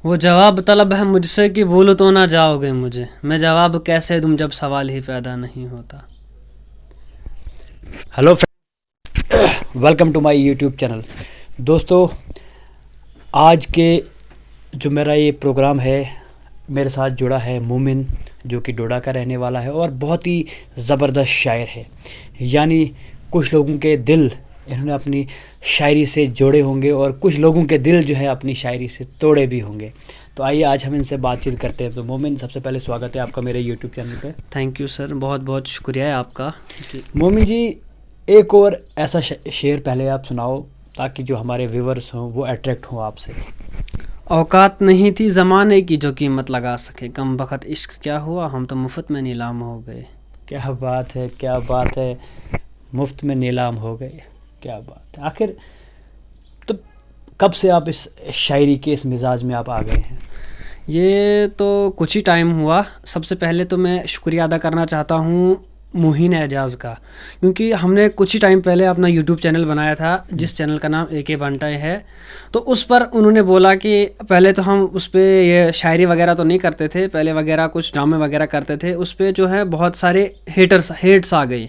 وہ جواب طلب ہے مجھ سے کہ بھول تو نہ جاؤ گے مجھے، میں جواب کیسے دوں جب سوال ہی پیدا نہیں ہوتا۔ Hello welcome to my YouTube channel. دوستو، آج کے جو میرا یہ پروگرام ہے، میرے ساتھ جڑا ہے مومن، جو کہ ڈوڈا کا رہنے والا ہے اور بہت ہی زبردست شاعر ہے۔ یعنی کچھ لوگوں کے دل انہوں نے اپنی شاعری سے جوڑے ہوں گے اور کچھ لوگوں کے دل جو ہے اپنی شاعری سے توڑے بھی ہوں گے۔ تو آئیے آج ہم ان سے بات چیت کرتے ہیں۔ تو مومن، سب سے پہلے سواگت ہے آپ کا میرے یوٹیوب چینل پہ۔ تھینک یو سر، بہت بہت شکریہ ہے آپ کا۔ مومن جی، ایک اور ایسا شعر پہلے آپ سناؤ تاکہ جو ہمارے ویورز ہوں وہ اٹریکٹ ہوں آپ سے۔ اوقات نہیں تھی زمانے کی جو قیمت لگا سکے، کم بخت عشق کیا ہوا ہم تو مفت میں نیلام ہو گئے۔ کیا بات ہے، کیا بات ہے، مفت میں نیلام ہو گئے، کیا بات ہے۔ آخر تو کب سے آپ اس شاعری کے اس مزاج میں آپ آ گئے ہیں؟ یہ تو کچھ ہی ٹائم ہوا۔ سب سے پہلے تو میں شکریہ ادا کرنا چاہتا ہوں موہین اعجاز کا، کیونکہ ہم نے کچھ ہی ٹائم پہلے اپنا یوٹیوب چینل بنایا تھا جس چینل کا نام AK بنٹائے ہے۔ تو اس پر انہوں نے بولا کہ پہلے تو ہم اس پہ یہ شاعری وغیرہ تو نہیں کرتے تھے، پہلے وغیرہ کچھ ڈرامے وغیرہ کرتے تھے، اس پہ جو ہے بہت سارے ہیٹس آ گئے،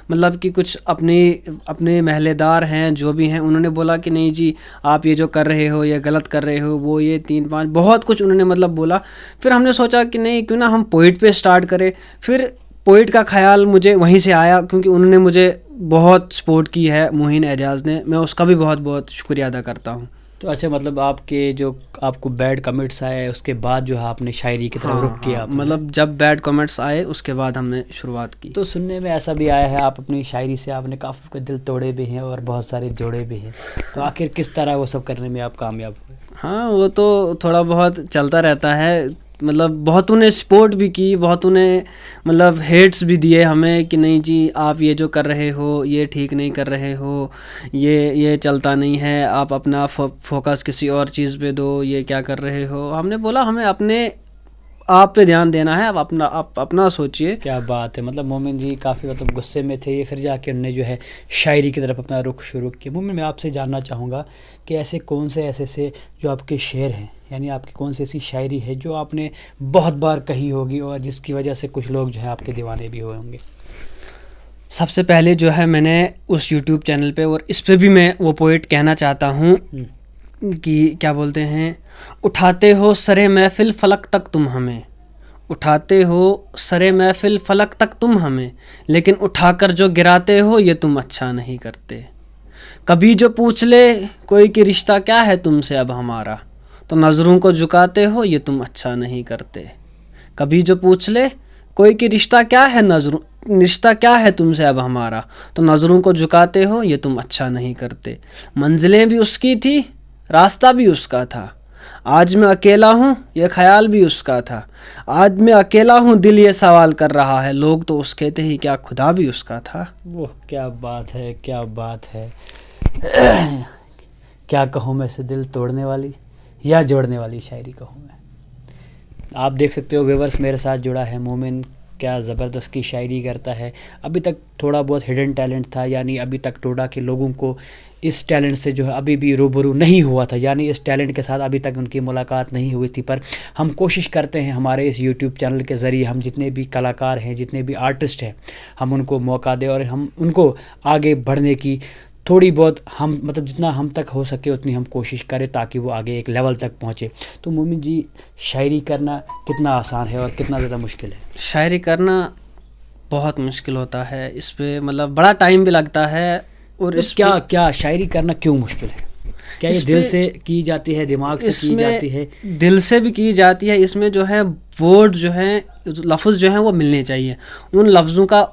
مطلب کہ کچھ اپنے محلے دار ہیں جو بھی ہیں، انہوں نے بولا کہ نہیں جی آپ یہ جو کر رہے ہو یہ غلط کر رہے ہو، وہ یہ 3-5 بہت کچھ انہوں نے مطلب بولا۔ پھر ہم نے سوچا کہ نہیں کیوں نہ ہم پوئٹ پہ سٹارٹ کریں۔ پھر پوئٹ کا خیال مجھے وہیں سے آیا، کیونکہ انہوں نے مجھے بہت سپورٹ کی ہے موہین اعجاز نے، میں اس کا بھی بہت بہت شکریہ ادا کرتا ہوں۔ تو اچھا، مطلب آپ کے جو آپ کو بیڈ کمنٹس آئے اس کے بعد جو ہے آپ نے شاعری کی طرف رخ کیا؟ مطلب جب بیڈ کمنٹس آئے اس کے بعد ہم نے شروعات کی۔ تو سننے میں ایسا بھی آیا ہے آپ اپنی شاعری سے آپ نے کافی کو دل توڑے بھی ہیں اور بہت سارے جوڑے بھی ہیں، تو آخر کس طرح وہ سب کرنے میں آپ کامیاب ہوئے؟ ہاں وہ تو تھوڑا بہت چلتا رہتا ہے، مطلب بہتوں نے سپورٹ بھی کی، بہتوں نے مطلب ہیٹس بھی دیے ہمیں کہ نہیں جی آپ یہ جو کر رہے ہو یہ ٹھیک نہیں کر رہے ہو، یہ چلتا نہیں ہے، آپ اپنا فوکس کسی اور چیز پہ دو، یہ کیا کر رہے ہو۔ ہم نے بولا ہمیں اپنے آپ پہ دھیان دینا ہے، آپ اپنا سوچئے۔ کیا بات ہے، مطلب مومن جی کافی غصے میں تھے، پھر جا کے انہوں نے جو ہے شاعری کی طرف اپنا رخ شروع کیا۔ مومن، میں آپ سے جاننا چاہوں گا کہ ایسے کون سے جو آپ کے شعر ہیں، یعنی آپ کی کون سی ایسی شاعری ہے جو آپ نے بہت بار کہی ہوگی اور جس کی وجہ سے کچھ لوگ جو ہے آپ کے دیوانے بھی ہوئے ہوں گے؟ سب سے پہلے جو ہے میں نے اس یوٹیوب چینل پہ اور اس پہ بھی میں وہ پوئٹ کہنا چاہتا ہوں کہ کیا بولتے ہیں، اٹھاتے ہو سرے محفل فلک تک تم ہمیں، اٹھاتے ہو سرے محفل فلک تک تم ہمیں، لیکن اٹھا کر جو گراتے ہو یہ تم اچھا نہیں کرتے۔ کبھی جو پوچھ لے کوئی کہ رشتہ کیا ہے تم سے اب ہمارا، تو نظروں کو جھکاتے ہو یہ تم اچھا نہیں کرتے۔ کبھی جو پوچھ لے کوئی کہ رشتہ کیا ہے تم سے اب ہمارا، تو نظروں کو جھکاتے ہو یہ تم اچھا نہیں کرتے۔ منزلیں بھی اس کی تھی، راستہ بھی اس کا تھا، آج میں اکیلا ہوں یہ خیال بھی اس کا تھا، آج میں اکیلا ہوں دل یہ سوال کر رہا ہے، لوگ تو اس کہتے ہی کیا خدا بھی اس کا تھا۔ وہ کیا بات ہے، کیا بات ہے۔ کیا کہوں میں سے دل توڑنے والی یا جوڑنے والی شاعری کہوں میں۔ آپ دیکھ سکتے ہو ویورز، میرے ساتھ جڑا ہے مومن، کیا زبردست کی شاعری کرتا ہے۔ ابھی تک تھوڑا بہت ہڈن ٹیلنٹ تھا، یعنی ابھی تک ٹوڈا کے لوگوں کو اس ٹیلنٹ سے جو ہے ابھی بھی روبرو نہیں ہوا تھا، یعنی اس ٹیلنٹ کے ساتھ ابھی تک ان کی ملاقات نہیں ہوئی تھی۔ پر ہم کوشش کرتے ہیں ہمارے اس یوٹیوب چینل کے ذریعے ہم جتنے بھی کلاکار ہیں، جتنے بھی آرٹسٹ ہیں، ہم ان کو موقع دیں اور ہم ان کو آگے بڑھنے کی تھوڑی بہت مطلب جتنا ہم تک ہو سکے اتنی ہم کوشش کریں تاکہ وہ آگے ایک لیول تک پہنچے۔ تو مومن جی، شاعری کرنا کتنا آسان ہے اور کتنا زیادہ مشکل ہے؟ شاعری کرنا بہت مشکل ہوتا ہے، اس پہ مطلب بڑا ٹائم بھی لگتا ہے۔ اور اس کیا شاعری کرنا کیوں مشکل ہے؟ کیا یہ دل سے کی جاتی ہے، دماغ سے کی جاتی ہے؟ دل سے بھی کی جاتی ہے، اس میں جو ہے ورڈ جو ہیں، لفظ جو ہیں وہ ملنے چاہیے، ان لفظوں کا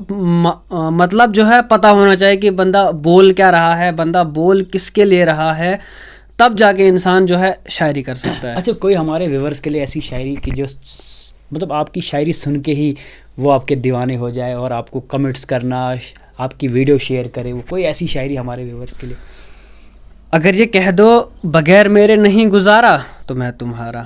مطلب جو ہے پتہ ہونا چاہیے کہ بندہ بول کیا رہا ہے، بندہ بول کس کے لیے رہا ہے، تب جا کے انسان جو ہے شاعری کر سکتا ہے۔ اچھا، کوئی ہمارے ویورز کے لیے ایسی شاعری کی جو مطلب آپ کی شاعری سن کے ہی وہ آپ کے دیوانے ہو جائے اور آپ کو کمنٹس کرنا، آپ کی ویڈیو شیئر کرے، وہ کوئی ایسی شاعری ہمارے ویورز کے لیے؟ اگر یہ کہہ دو بغیر میرے نہیں گزارا تو میں تمہارا،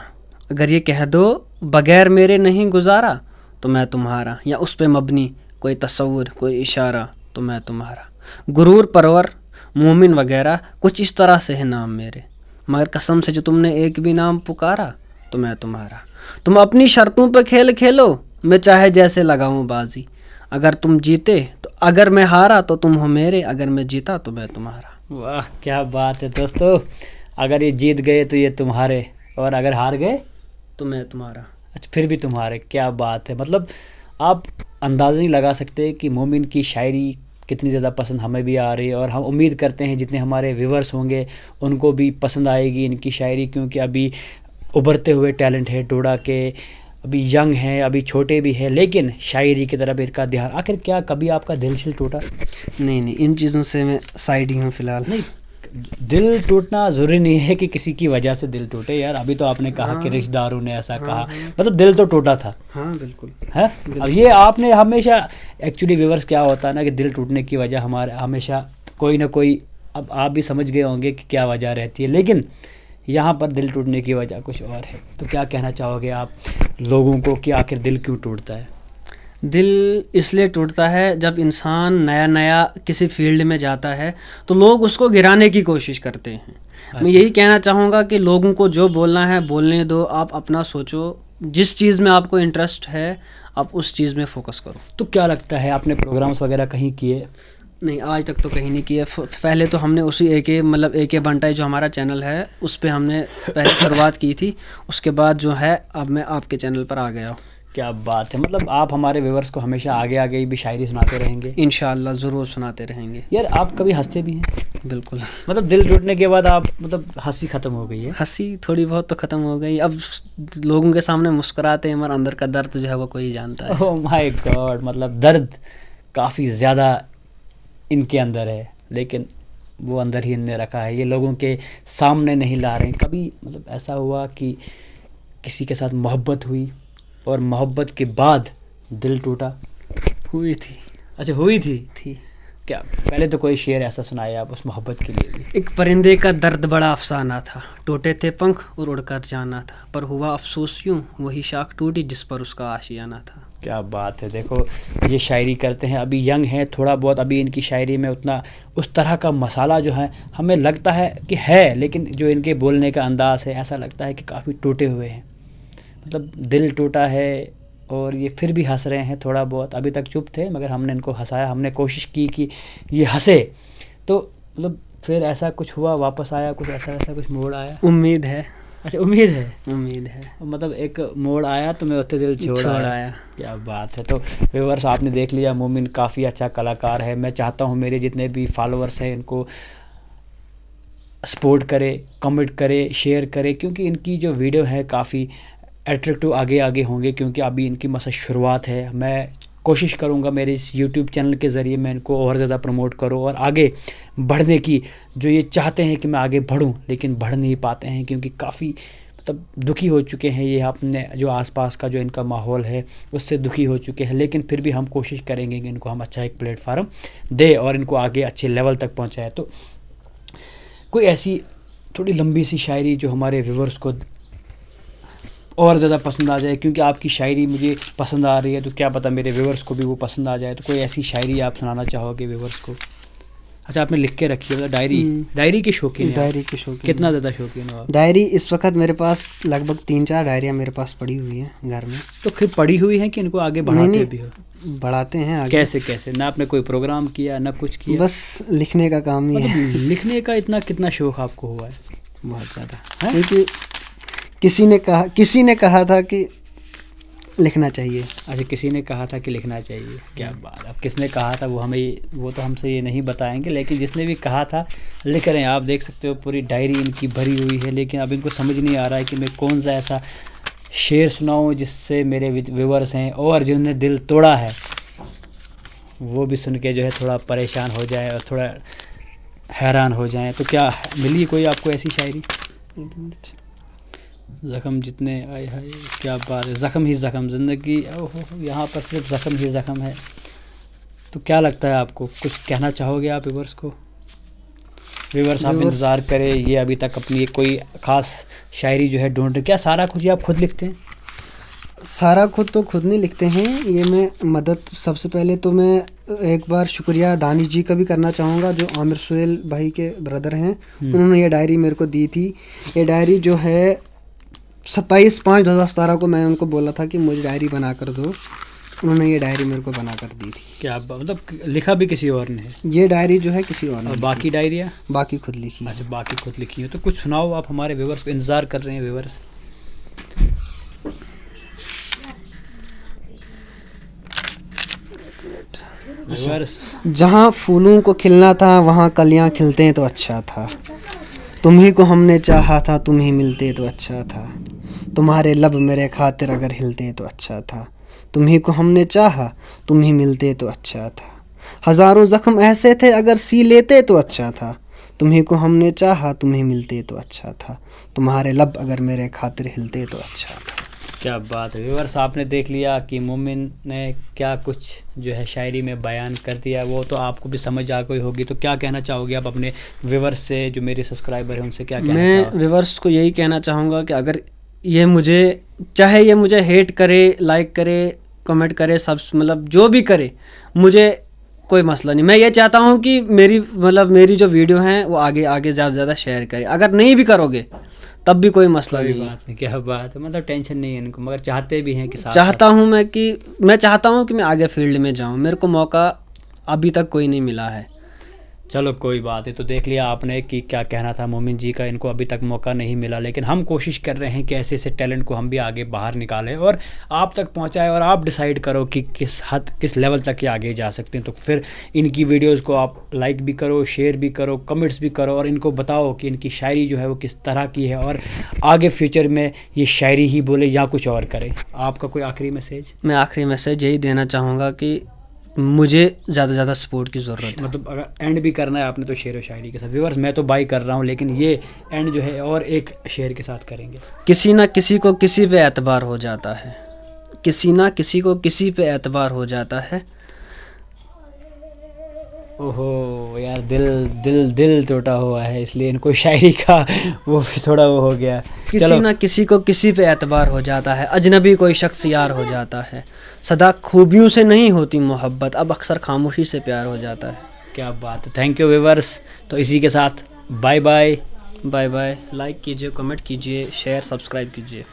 اگر یہ کہہ دو بغیر میرے نہیں گزارا تو میں تمہارا، یا اس پہ مبنی کوئی تصور، کوئی اشارہ تو میں تمہارا، غرور پرور، مومن وغیرہ کچھ اس طرح سے ہے نام میرے، مگر قسم سے جو تم نے ایک بھی نام پکارا تو میں تمہارا. تم اپنی شرطوں پہ کھیل کھیلو, میں چاہے جیسے لگاؤں بازی. اگر تم جیتے تو اگر میں ہارا تو تم ہو میرے, اگر میں جیتا تو میں تمہارا. واہ کیا بات ہے دوستو. اگر یہ جیت گئے تو یہ تمہارے, اور اگر ہار گئے تو میں تمہارا. اچھا پھر بھی تمہارے. کیا بات ہے. مطلب آپ اندازہ نہیں لگا سکتے کہ مومن کی شاعری کتنی زیادہ پسند ہمیں بھی آ رہی ہے, اور ہم امید کرتے ہیں جتنے ہمارے ویورز ہوں گے ان کو بھی پسند آئے گی ان کی شاعری, کیونکہ ابھی ابھرتے ہوئے ٹیلنٹ ہے ٹوڈا کے, ابھی ینگ ہیں, ابھی چھوٹے بھی ہیں, لیکن شاعری کی طرف ان کا دھیان. آخر کیا کبھی آپ کا دل شل ٹوٹا؟ نہیں, ان چیزوں سے میں سائڈ ہی ہوں فی الحال. نہیں, دل ٹوٹنا ضروری نہیں ہے کہ کسی کی وجہ سے دل ٹوٹے. یار ابھی تو آپ نے کہا کہ رشتہ داروں نے ایسا کہا, مطلب دل تو ٹوٹا تھا. ہاں بالکل ہے. اب یہ آپ نے ہمیشہ ایکچولی ویورز کیا ہوتا ہے نا کہ دل ٹوٹنے کی وجہ ہمارے ہمیشہ کوئی نہ کوئی, اب آپ بھی سمجھ گئے ہوں گے کہ کیا وجہ رہتی ہے, لیکن یہاں پر دل ٹوٹنے کی وجہ کچھ اور ہے. تو کیا کہنا چاہو گے آپ لوگوں کو کہ آخر دل کیوں ٹوٹتا ہے؟ دل اس لیے ٹوٹتا ہے جب انسان نیا کسی فیلڈ میں جاتا ہے تو لوگ اس کو گرانے کی کوشش کرتے ہیں. میں یہی کہنا چاہوں گا کہ لوگوں کو جو بولنا ہے بولنے دو, آپ اپنا سوچو, جس چیز میں آپ کو انٹرسٹ ہے آپ اس چیز میں فوکس کرو. تو کیا لگتا ہے آپ نے پروگرامز وغیرہ کہیں کیے؟ نہیں, آج تک تو کہیں نہیں کیا. پہلے تو ہم نے اسی اے کے بنٹائی جو ہمارا چینل ہے اس پہ ہم نے پہلے شروعات کی تھی, اس کے بعد جو ہے اب میں آپ کے چینل پر آ گیا ہوں. کیا بات ہے. مطلب آپ ہمارے ویورز کو ہمیشہ آگے بھی شاعری سناتے رہیں گے؟ انشاءاللہ ضرور سناتے رہیں گے. یار آپ کبھی ہنستے بھی ہیں؟ بالکل. مطلب دل ٹوٹنے کے بعد آپ مطلب ہنسی ختم ہو گئی ہے؟ ہنسی تھوڑی بہت تو ختم ہو گئی, اب لوگوں کے سامنے مسکراتے ہیں مگر اندر کا درد جو ہے وہ کوئی جانتا ہے. اوہ مائی گاڈ. مطلب درد کافی زیادہ ان کے اندر ہے, لیکن وہ اندر ہی ان نے رکھا ہے, یہ لوگوں کے سامنے نہیں لا رہے ہیں. کبھی مطلب ایسا ہوا کہ کسی کے ساتھ محبت ہوئی اور محبت کے بعد دل ٹوٹا؟ ہوئی تھی. اچھا ہوئی تھی. کیا پہلے تو کوئی شعر ایسا سنایا آپ اس محبت کے لیے بھی. ایک پرندے کا درد بڑا افسانہ تھا, ٹوٹے تھے پنکھ اور اڑ کر جانا تھا, پر ہوا افسوس یوں وہی شاخ ٹوٹی جس پر اس کا آشیانہ تھا. کیا بات ہے. دیکھو یہ شاعری کرتے ہیں, ابھی ینگ ہیں تھوڑا بہت, ابھی ان کی شاعری میں اتنا اس طرح کا مسالہ جو ہے ہمیں لگتا ہے کہ ہے, لیکن جو ان کے بولنے کا انداز ہے ایسا لگتا ہے کہ کافی ٹوٹے ہوئے ہیں. مطلب دل ٹوٹا ہے اور یہ پھر بھی ہنس رہے ہیں تھوڑا بہت. ابھی تک چپ تھے مگر ہم نے ان کو ہنسایا, ہم نے کوشش کی کہ یہ ہنسے, تو مطلب پھر ایسا کچھ ہوا, واپس آیا کچھ ایسا کچھ موڑ آیا؟ امید ہے. اچھا امید ہے. مطلب ایک موڑ آیا تو میں اتنے دل چھوڑ آیا. کیا بات ہے. تو ویورز آپ نے دیکھ لیا, مومن کافی اچھا کلاکار ہے. میں چاہتا ہوں میرے جتنے بھی فالوورس ہیں ان کو سپورٹ کرے, کمنٹ کرے, شیئر کرے, کیونکہ ان کی جو ویڈیو ہے کافی اٹریکٹیو آگے ہوں گے, کیونکہ ابھی ان کی مثلا شروعات ہے. میں کوشش کروں گا میرے اس یوٹیوب چینل کے ذریعے میں ان کو اور زیادہ پروموٹ کروں اور آگے بڑھنے کی, جو یہ چاہتے ہیں کہ میں آگے بڑھوں لیکن بڑھ نہیں پاتے ہیں کیونکہ کافی مطلب دکھی ہو چکے ہیں. یہ اپنے جو آس پاس کا جو ان کا ماحول ہے اس سے دکھی ہو چکے ہیں, لیکن پھر بھی ہم کوشش کریں گے کہ ان کو ہم اچھا ایک پلیٹ فارم دے اور ان کو آگے اچھے لیول تک پہنچائے. تو کوئی ایسی تھوڑی لمبی سی شاعری جو ہمارے ویورز کو اور زیادہ پسند آ جائے, کیونکہ آپ کی شاعری مجھے پسند آ رہی ہے تو کیا پتہ میرے ویورز کو بھی وہ پسند آ جائے. تو کوئی ایسی شاعری آپ سنانا چاہو گے ویورز کو؟ اچھا آپ نے لکھ کے رکھی ہے ڈائری کے شوقین؟ ڈائری کے شوقین. کتنا زیادہ شوقین ہو آپ؟ ڈائری اس وقت میرے پاس لگ بھگ 3-4 ڈائریاں میرے پاس پڑی ہوئی ہیں گھر میں. تو پھر پڑی ہوئی ہیں کہ ان کو آگے بڑھاتے بھی ہو؟ بڑھاتے ہیں آگے. کیسے؟ نہ آپ نے کوئی پروگرام کیا نہ کچھ کیا؟ بس لکھنے کا کام ہی ہے. لکھنے کا کتنا شوق آپ کو ہوا ہے؟ بہت زیادہ, کیونکہ کسی نے کہا تھا کہ لکھنا چاہیے. اچھا کسی نے کہا تھا کہ لکھنا چاہیے. کیا بات. اب کس نے کہا تھا وہ تو ہم سے یہ نہیں بتائیں گے, لیکن جس نے بھی کہا تھا لکھ رہے ہیں. آپ دیکھ سکتے ہو پوری ڈائری ان کی بھری ہوئی ہے, لیکن اب ان کو سمجھ نہیں آ رہا ہے کہ میں کون سا ایسا شعر سناؤں جس سے میرے ویورز ہیں اور جنہوں نے دل توڑا ہے وہ بھی سن کے جو ہے تھوڑا پریشان ہو جائے اور تھوڑا حیران ہو جائیں. تو کیا ملی کوئی آپ کو ایسی شاعری؟ زخم جتنے آئے ہائے, کیا بات ہے. زخم ہی زخم, زندگی یہاں پر صرف زخم ہی زخم ہے. تو کیا لگتا ہے آپ کو, کچھ کہنا چاہو گے آپ ویورز کو؟ ویورز آپ انتظار کرے, یہ ابھی تک اپنی کوئی خاص شاعری جو ہے ڈھونڈ رہے. کیا سارا کچھ آپ خود لکھتے ہیں؟ سارا تو خود نہیں لکھتے ہیں, یہ میں مدد. سب سے پہلے تو میں ایک بار شکریہ دانش جی کا بھی کرنا چاہوں گا جو عامر سہیل بھائی کے بردر ہیں. انہوں نے یہ ڈائری میرے کو دی تھی. یہ ڈائری جو ہے 27/5/2017 کو میں نے ان کو بولا تھا کہ مجھے ڈائری بنا کر دو. انہوں نے یہ ڈائری میرے کو بنا کر دی تھی. کیا مطلب لکھا بھی کسی اور نے ہے؟ یہ ڈائری جو ہے کسی اور نے. اور باقی ڈائریاں باقی خود لکھی. اچھا باقی خود لکھی ہیں. تو کچھ سناؤ آپ ہمارے ویورس کو، انتظار کر رہے ہیں ویورس. جہاں پھولوں کو کھلنا تھا وہاں کلیاں کھلتے تو اچھا تھا. تم ہی کو ہم نے چاہا تھا، تم ہی ملتے تو اچھا تھا. تمہارے لب میرے خاطر اگر ہلتے تو اچھا تھا. تم ہی کو ہم نے چاہا، تم ہی ملتے تو اچھا تھا. ہزاروں زخم ایسے تھے اگر سی لیتے تو اچھا تھا. تم ہی کو ہم نے چاہا، تم ہی ملتے تو اچھا تھا. تمہارے لب اگر میرے خاطر ہلتے تو اچھا تھا. کیا بات ہے ویورس، آپ نے دیکھ لیا کہ مومن نے کیا کچھ جو ہے شاعری میں بیان کر دیا. وہ تو آپ کو بھی سمجھ آ گئی ہوگی. تو کیا کہنا چاہو گے آپ اپنے ویورس سے، جو میرے سبسکرائبر ہیں ان سے کیا کہنا میں چاہو؟ ویورس کو یہی کہنا چاہوں گا کہ اگر یہ مجھے چاہے یہ مجھے ہیٹ کرے، لائک کرے، کمنٹ کرے، سب مطلب جو بھی کرے، مجھے کوئی مسئلہ نہیں. میں یہ چاہتا ہوں کہ میری جو ویڈیو ہیں وہ آگے زیادہ سے زیادہ شیئر کرے. اگر نہیں بھی کرو گے تب بھی کوئی مسئلہ نہیں. بات نہیں. کیا بات ہے، مطلب ٹینشن نہیں ہے ان کو، مگر چاہتے بھی ہیں کہ چاہتا ہوں میں چاہتا ہوں کہ میں آگے فیلڈ میں جاؤں. میرے کو موقع ابھی تک کوئی نہیں ملا ہے. چلو کوئی بات ہے. تو دیکھ لیا آپ نے کہ کیا کہنا تھا مومن جی کا. ان کو ابھی تک موقع نہیں ملا، لیکن ہم کوشش کر رہے ہیں کہ ایسے ٹیلنٹ کو ہم بھی آگے باہر نکالیں اور آپ تک پہنچائیں، اور آپ ڈیسائیڈ کرو کہ کس لیول تک یہ آگے جا سکتے ہیں. تو پھر ان کی ویڈیوز کو آپ لائک بھی کرو، شیئر بھی کرو، کمنٹس بھی کرو، اور ان کو بتاؤ کہ ان کی شاعری جو ہے وہ کس طرح کی ہے، اور آگے فیوچر میں یہ شاعری ہی بولے یا کچھ اور کرے. آپ کا کوئی آخری میسیج؟ میں آخری میسیج یہی دینا چاہوں گا کہ مجھے زیادہ سے زیادہ سپورٹ کی ضرورت ہے. مطلب اگر اینڈ بھی کرنا ہے آپ نے تو شعر و شاعری کے ساتھ. ویورس میں تو بائی کر رہا ہوں، لیکن یہ اینڈ جو ہے اور ایک شعر کے ساتھ کریں گے. کسی نہ کسی کو کسی پہ اعتبار ہو جاتا ہے. کسی نہ کسی کو کسی پہ اعتبار ہو جاتا ہے. اوہو یار، دل ٹوٹا ہوا ہے، اس لیے ان کو شاعری کا وہ تھوڑا وہ ہو گیا. کسی نہ کسی کو کسی پہ اعتبار ہو جاتا ہے. اجنبی کوئی شخص یار ہو جاتا ہے. صدا خوبیوں سے نہیں ہوتی محبت، اب اکثر خاموشی سے پیار ہو جاتا ہے. کیا بات ہے. Thank you viewers. تو اسی کے ساتھ bye bye. Bye bye. Like کیجیے، کمنٹ کیجیے، شیئر سبسکرائب کیجیے.